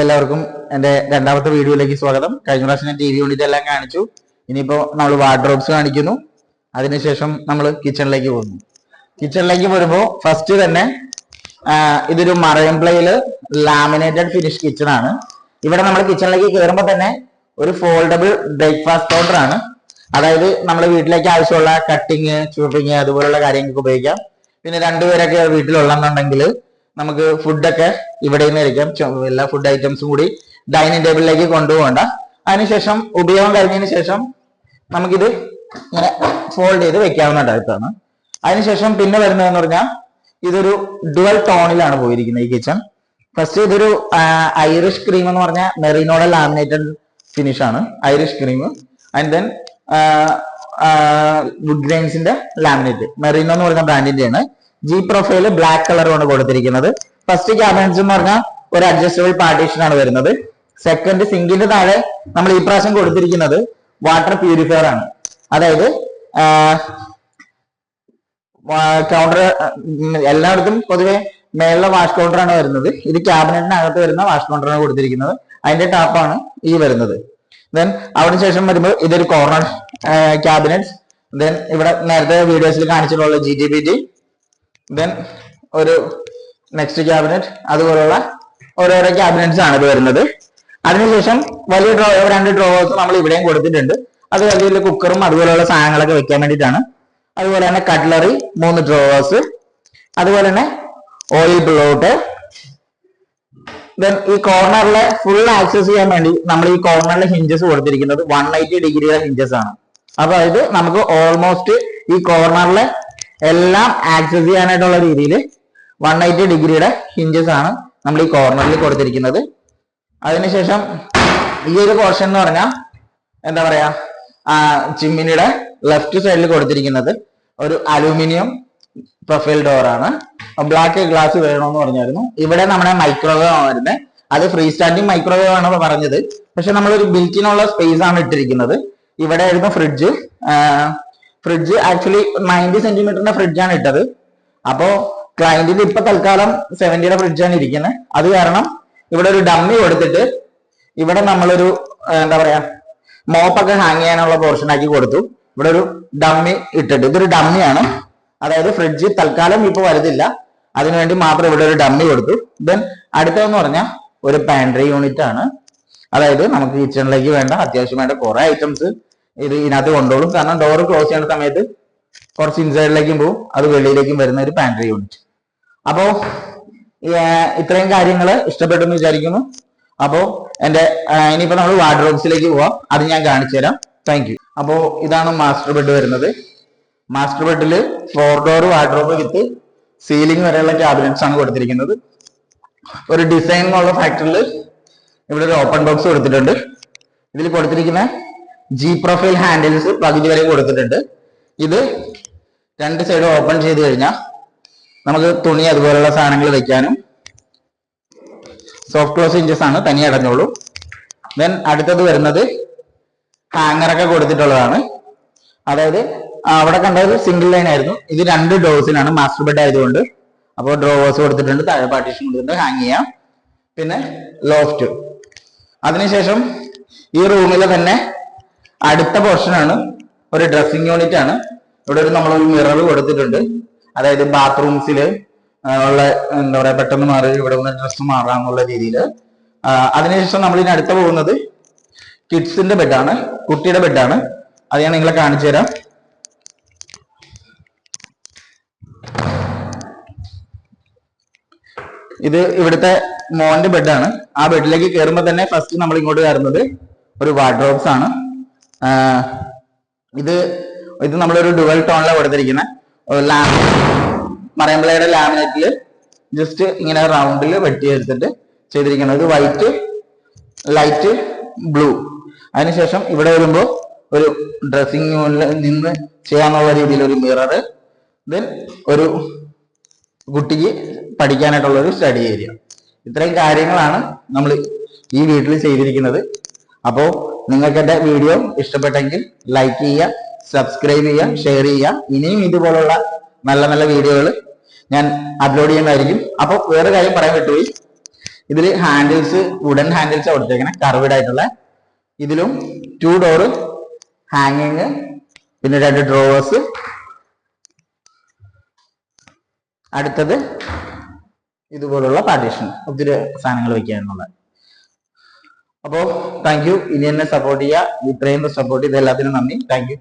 എല്ലാവർക്കും എൻ്റെ രണ്ടാമത്തെ വീഡിയോയിലേക്ക് സ്വാഗതം. കഴിഞ്ഞ പ്രാവശ്യം ഞാൻ ടി വി യൂണിറ്റ് എല്ലാം കാണിച്ചു. ഇനിയിപ്പോൾ നമ്മൾ വാർഡ്രോബ്സ് കാണിക്കുന്നു. അതിനുശേഷം നമ്മൾ കിച്ചണിലേക്ക് പോകുന്നു. കിച്ചണിലേക്ക് വരുമ്പോൾ ഫസ്റ്റ് തന്നെ ഇതൊരു മറൈൻ പ്ലേയിൽ ലാമിനേറ്റഡ് ഫിനിഷ് കിച്ചൺ ആണ്. ഇവിടെ നമ്മൾ കിച്ചണിലേക്ക് കയറുമ്പോൾ തന്നെ ഒരു ഫോൾഡബിൾ ബ്രേക്ക്ഫാസ്റ്റ് കൗണ്ടർ ആണ്. അതായത് നമ്മുടെ വീട്ടിലേക്ക് ആവശ്യമുള്ള കട്ടിങ്, ചൂപ്പിങ് അതുപോലുള്ള കാര്യങ്ങൾക്ക് ഉപയോഗിക്കാം. പിന്നെ രണ്ടുപേരൊക്കെ വീട്ടിലുള്ളെന്നുണ്ടെങ്കിൽ നമുക്ക് ഫുഡൊക്കെ ഇവിടെ നിന്ന് കഴിക്കാം. എല്ലാ ഫുഡ് ഐറ്റംസും കൂടി ഡൈനിങ് ടേബിളിലേക്ക് കൊണ്ടുപോകണ്ട. അതിനുശേഷം ഉപയോഗം കഴിഞ്ഞതിന് ശേഷം നമുക്കിത് ഇങ്ങനെ ഫോൾഡ് ചെയ്ത് വെക്കാവുന്ന ടൈപ്പാണ്. അതിനുശേഷം പിന്നെ വരുന്നതെന്ന് പറഞ്ഞാൽ ഇതൊരു ഡുവൽ ടോണിലാണ് പോയിരിക്കുന്നത് ഈ കിച്ചൺ. ഫസ്റ്റ് ഇതൊരു ഐറിഷ് ക്രീം എന്ന് പറഞ്ഞാൽ മെറീനോടെ ലാമിനേറ്റഡ് ഫിനിഷ് ആണ്, Irish cream. And then wood ഗ്രെയിൻസിന്റെ ലാമിനേറ്റ്, മെറീനോ എന്ന് പറയുന്ന ബ്രാൻഡിന്റെ ആണ്. ജി പ്രൊഫൈല് ബ്ലാക്ക് കളറുമാണ് കൊടുത്തിരിക്കുന്നത്. ഫസ്റ്റ് ക്യാബിനറ്റ്സ് എന്ന് പറഞ്ഞാൽ ഒരു അഡ്ജസ്റ്റബിൾ പാർട്ടീഷൻ ആണ് വരുന്നത്. സെക്കൻഡ് സിങ്കിന്റെ താഴെ നമ്മൾ ഈ പ്രാവശ്യം കൊടുത്തിരിക്കുന്നത് വാട്ടർ പ്യൂരിഫയർ ആണ്. അതായത് കൗണ്ടർ എല്ലായിടത്തും പൊതുവെ മേളിലെ വാഷ് കൗണ്ടർ ആണ് വരുന്നത്. ഇത് ക്യാബിനറ്റിനകത്ത് വരുന്ന വാഷ് കൗണ്ടറാണ് കൊടുത്തിരിക്കുന്നത്. അതിന്റെ ടാപ്പാണ് ഈ വരുന്നത്. ദെൻ അതിനുശേഷം വരുമ്പോൾ ഇതൊരു കോർണർ ക്യാബിനറ്റ്. ദെൻ ഇവിടെ നേരത്തെ വീഡിയോസിൽ കാണിച്ചിട്ടുള്ള GTPT. ദെൻ ഒരു നെക്സ്റ്റ് ക്യാബിനറ്റ്, അതുപോലുള്ള ഓരോരോ ക്യാബിനറ്റ്സ് ആണ് ഇത് വരുന്നത്. അതിനുശേഷം വലിയ രണ്ട് ഡ്രോവേഴ്സ് നമ്മൾ ഇവിടെയും കൊടുത്തിട്ടുണ്ട്. അത് വലിയ കുക്കറും അതുപോലെയുള്ള സാധനങ്ങളൊക്കെ വെക്കാൻ വേണ്ടിയിട്ടാണ്. അതുപോലെ തന്നെ കട്ട്ലറി 3 ഡ്രോവേഴ്സ്, അതുപോലെ തന്നെ ഓയിൽ ബ്ലോട്ട്. ദെൻ ഈ കോർണറിലെ ഫുൾ ആക്സസ് ചെയ്യാൻ വേണ്ടി നമ്മൾ ഈ കോർണറിലെ ഹിഞ്ചസ് കൊടുത്തിരിക്കുന്നത് 180 ഡിഗ്രിയുടെ ഹിഞ്ചസ് ആണ്. അതായത് നമുക്ക് ഓൾമോസ്റ്റ് ഈ കോർണറിലെ എല്ലാം ആക്സസ് ചെയ്യാനായിട്ടുള്ള രീതിയിൽ 180 ഡിഗ്രിയുടെ ഹിഞ്ചസ് ആണ് നമ്മൾ ഈ കോർണറിൽ കൊടുത്തിരിക്കുന്നത്. അതിനുശേഷം ഈ ഒരു പോർഷൻ എന്ന് പറഞ്ഞാൽ എന്താ പറയാ, ചിമ്മിനിയുടെ ലെഫ്റ്റ് സൈഡിൽ കൊടുത്തിരിക്കുന്നത് ഒരു അലൂമിനിയം പ്രൊഫൈൽ ഡോർ ആണ്. ബ്ലാക്ക് ഗ്ലാസ് വേണമെന്ന് പറഞ്ഞായിരുന്നു. ഇവിടെ നമ്മുടെ മൈക്രോവേവ് ആണ് വരുന്നത്. അത് ഫ്രീ സ്റ്റാൻഡിങ് മൈക്രോവേവ് ആണ് പറഞ്ഞത്. പക്ഷെ നമ്മളൊരു ബിൽറ്റിനുള്ള സ്പേസ് ആണ് ഇട്ടിരിക്കുന്നത്. ഇവിടെ ആയിരുന്നു ഫ്രിഡ്ജ്. ഫ്രിഡ്ജ് ആക്ച്വലി 90 സെന്റിമീറ്ററിന്റെ ഫ്രിഡ്ജാണ് ഇട്ടത്. അപ്പോ ക്ലയന്റിന് ഇപ്പൊ തൽക്കാലം 70യുടെ ഫ്രിഡ്ജാണ് ഇരിക്കുന്നത്. അത് കാരണം ഇവിടെ ഒരു ഡമ്മി കൊടുത്തിട്ട് ഇവിടെ നമ്മളൊരു എന്താ പറയാ മോപ്പൊക്കെ ഹാങ് ചെയ്യാനുള്ള പോർഷൻ ആക്കി കൊടുത്തു. ഇവിടെ ഒരു ഡമ്മി ഇട്ടിട്ട്, ഇതൊരു ഡമ്മിയാണ്. അതായത് ഫ്രിഡ്ജ് തൽക്കാലം ഇപ്പൊ വരുന്നില്ല, അതിനുവേണ്ടി മാത്രം ഇവിടെ ഒരു ഡമ്മി കൊടുത്തു. ദെൻ അടുത്തതെന്ന് പറഞ്ഞാൽ ഒരു പാൻട്രി യൂണിറ്റ് ആണ്. അതായത് നമുക്ക് കിച്ചണിലേക്ക് വേണ്ട അത്യാവശ്യം വേണ്ട കുറെ ഐറ്റംസ് ഇത് ഇതിനകത്ത് കൊണ്ടോളും. കാരണം ഡോർ ക്ലോസ് ചെയ്യുന്ന സമയത്ത് കുറച്ച് ഇൻസൈഡിലേക്കും പോകും, അത് വെളിയിലേക്കും വരുന്ന ഒരു പാൻട്രി യൂണിറ്റ്. അപ്പോ ഇത്രയും കാര്യങ്ങൾ ഇഷ്ടപ്പെട്ടെന്ന് വിചാരിക്കുന്നു. അപ്പോ ഇനിയിപ്പോ നമ്മൾ വാർഡ്രോബ്സിലേക്ക് പോവാം. അത് ഞാൻ കാണിച്ചു തരാം. Thank you. അപ്പോ ഇതാണ് മാസ്റ്റർ ബെഡ് വരുന്നത്. മാസ്റ്റർ ബെഡില് 4 ഡോർ വാർഡ്രോബ് വിത്ത് സീലിംഗ് വരെയുള്ള ക്യാബിനറ്റ്സ് ആണ് കൊടുത്തിരിക്കുന്നത്. ഒരു ഡിസൈൻ എന്നുള്ള ഫാക്ടറിൽ ഇവിടെ ഒരു ഓപ്പൺ ബോക്സ് കൊടുത്തിട്ടുണ്ട്. ഇതിൽ കൊടുത്തിരിക്കുന്ന ജി പ്രൊഫൈൽ ഹാൻഡിൽസ് പകുതി വരെ കൊടുത്തിട്ടുണ്ട്. ഇത് 2 സൈഡ് ഓപ്പൺ ചെയ്ത് കഴിഞ്ഞാൽ നമുക്ക് തുണി അതുപോലുള്ള സാധനങ്ങൾ വെക്കാനും സോഫ്റ്റ് ക്ലോസ് ഹിഞ്ചസ് ആണ്, തനിയെ അടഞ്ഞോളൂ. ദെൻ അടുത്തത് വരുന്നത് ഹാങ്ങറൊക്കെ കൊടുത്തിട്ടുള്ളതാണ്. അതായത് അവിടെ കണ്ടത് സിംഗിൾ ലൈൻ ആയിരുന്നു, ഇത് 2 ഡോഴ്സിനാണ് മാസ്റ്റർ ബെഡ് ആയതുകൊണ്ട്. അപ്പോൾ ഡ്രോവേഴ്സ് കൊടുത്തിട്ടുണ്ട്, താഴെ പാർട്ടീഷൻ കൊടുത്തിട്ടുണ്ട്, ഹാങ് ചെയ്യാം. പിന്നെ ലോഫ്റ്റ്. അതിനുശേഷം ഈ റൂമിലെ തന്നെ അടുത്ത പോർഷനാണ് ഒരു ഡ്രസ്സിംഗ് യൂണിറ്റ് ആണ്. ഇവിടെ നമ്മളൊരു മിറർ കൊടുത്തിട്ടുണ്ട്. അതായത് ബാത്റൂംസിൽ ഉള്ള എന്താ പറയാ പെട്ടെന്ന് മാറി ഇവിടെ നിന്ന് ഡ്രസ്സ് മാറാന്നുള്ള രീതിയിൽ. അതിനുശേഷം നമ്മൾ ഇനി അടുത്ത പോകുന്നത് കിഡ്സിന്റെ ബെഡാണ്, കുട്ടിയുടെ ബെഡാണ്. അത് ഞാൻ നിങ്ങളെ കാണിച്ചു തരാം. ഇത് ഇവിടുത്തെ മോന്റെ ബെഡാണ്. ആ ബെഡിലേക്ക് കയറുമ്പോൾ തന്നെ ഫസ്റ്റ് നമ്മൾ ഇങ്ങോട്ട് കയറുന്നത് ഒരു വാർഡ്രോബ്സ് ആണ്. ഇത് നമ്മളൊരു ഡുവൽ ടോണിലാണ് കൊടുത്തിരിക്കുന്നത്. മറയമ്പിളയുടെ ലാമിനേറ്റിൽ ജസ്റ്റ് ഇങ്ങനെ റൗണ്ടിൽ വെട്ടിയെടുത്തിട്ട് ചെയ്തിരിക്കുന്നത്. ഇത് വൈറ്റ്, ലൈറ്റ് ബ്ലൂ. അതിനുശേഷം ഇവിടെ വരുമ്പോൾ ഒരു ഡ്രസ്സിംഗ് യൂണിറ്റിൽ നിന്ന് ചെയ്യാന്നുള്ള രീതിയിൽ ഒരു മിറർ. ദെൻ ഒരു കുട്ടിക്ക് പഠിക്കാനായിട്ടുള്ള ഒരു സ്റ്റഡി ഏരിയ. ഇത്രയും കാര്യങ്ങളാണ് നമ്മൾ ഈ വീട്ടിൽ ചെയ്തിരിക്കുന്നത്. അപ്പോൾ നിങ്ങൾക്ക് എൻ്റെ വീഡിയോ ഇഷ്ടപ്പെട്ടെങ്കിൽ ലൈക്ക് ചെയ്യുക, സബ്സ്ക്രൈബ് ചെയ്യുക, ഷെയർ ചെയ്യുക. ഇനിയും ഇതുപോലുള്ള നല്ല നല്ല വീഡിയോകൾ ഞാൻ അപ്ലോഡ് ചെയ്യുന്നതായിരിക്കും. അപ്പോൾ വേറെ കാര്യം പറയാൻ വിട്ടുപോയി, ഇതിൽ ഹാൻഡിൽസ് വുഡൻ ഹാൻഡിൽസ് കൊടുത്തേക്കണേ, കർവ്ഡ് ആയിട്ടുള്ള. ഇതിലും 2 ഡോർ ഹാങ്ങിങ്, പിന്നെ 2 ഡ്രോവേഴ്സ്. അടുത്തത് ഇതുപോലുള്ള പാർട്ടീഷൻ, ഒത്തിരി സാധനങ്ങൾ വെക്കാനുള്ള. അപ്പോ താങ്ക് യു. ഇനി എന്നെ സപ്പോർട്ട് ചെയ്യുക. ഇത്രയും സപ്പോർട്ട് ചെയ്ത എല്ലാത്തിനും നന്ദി. Thank you.